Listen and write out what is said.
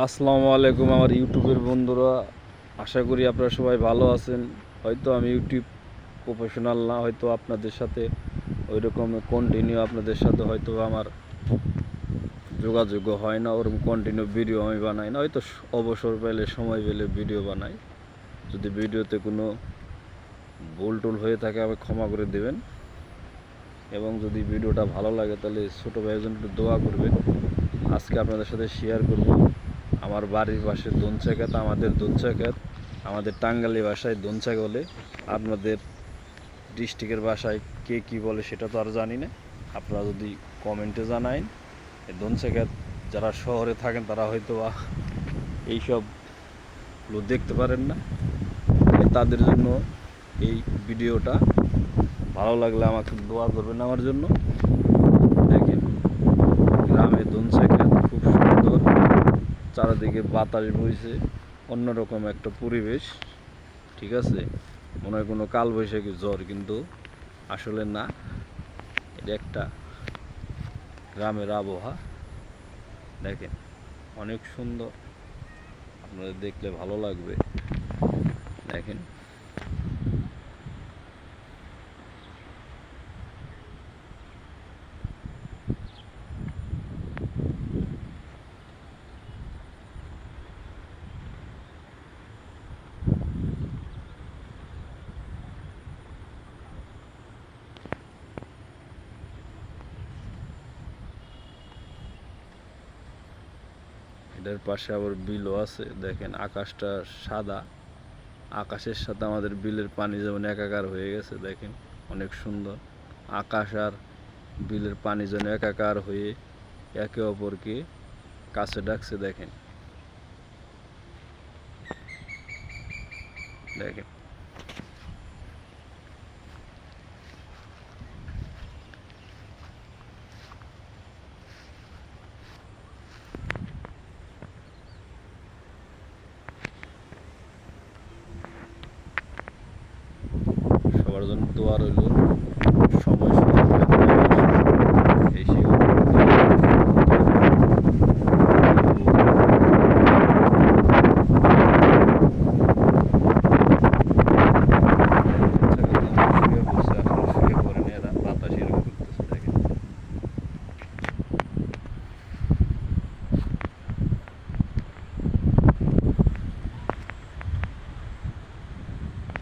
আসসালামু আলাইকুম আমার ইউটিউবের বন্ধুরা, আশা করি আপনারা সবাই ভালো আছেন। হয়তো আমি ইউটিউব প্রফেশনাল না, হয়তো আপনাদের সাথে ওই রকম কন্টিনিউ আপনাদের সাথে হয়তো আমার যোগাযোগ হয় না, ওরকম কন্টিনিউ ভিডিও আমি বানাই না। হয়তো অবসর পেলে সময় পেলে ভিডিও বানাই। যদি ভিডিওতে কোনো ভুল টুল হয়ে থাকে আমি ক্ষমা করে দেবেন, এবং যদি ভিডিওটা ভালো লাগে তাহলে ছোটো ভাইয়ের জন্য একটু দোয়া করবেন। আজকে আপনাদের সাথে শেয়ার করব আমার বাড়ির পাশে দোনচা ক্ষেত, আমাদের দোনচা ক্ষেত, আমাদের টাঙ্গাইলি ভাষায় দোনচা বলে। আপনাদের ডিস্ট্রিক্টের ভাষায় কে কী বলে সেটা তো আর জানি না, আপনারা যদি কমেন্টে জানান। এই দোনচা ক্ষেত যারা শহরে থাকেন তারা হয়তো এইসবগুলো দেখতে পারেন না, তাদের জন্য এই ভিডিওটা। ভালো লাগলে আমাকে দোয়া করবেন আমার জন্য। দেখেন গ্রামে দোনচা ক্ষেত খুব সুন্দর, চারিদিকে বাতাস বইছে, অন্যরকম একটা পরিবেশ। ঠিক আছে, মনে হয় কোনো কালবৈশাখী ঝড়, কিন্তু আসলে না, এটা একটা গ্রামের আবহাওয়া। দেখেন অনেক সুন্দর, আপনাদের দেখলে ভালো লাগবে। দেখেন এটার পাশে আবার বিলও আছে। দেখেন আকাশটা সাদা, আকাশের সাথে আমাদের বিলের পানি যেমন একাকার হয়ে গেছে। দেখেন অনেক সুন্দর, আকাশ আর বিলের পানি যেন একাকার হয়ে একে অপরকে কাছে ডাকছে। দেখেন দেখেন সবার জন্য দোয়া রইল।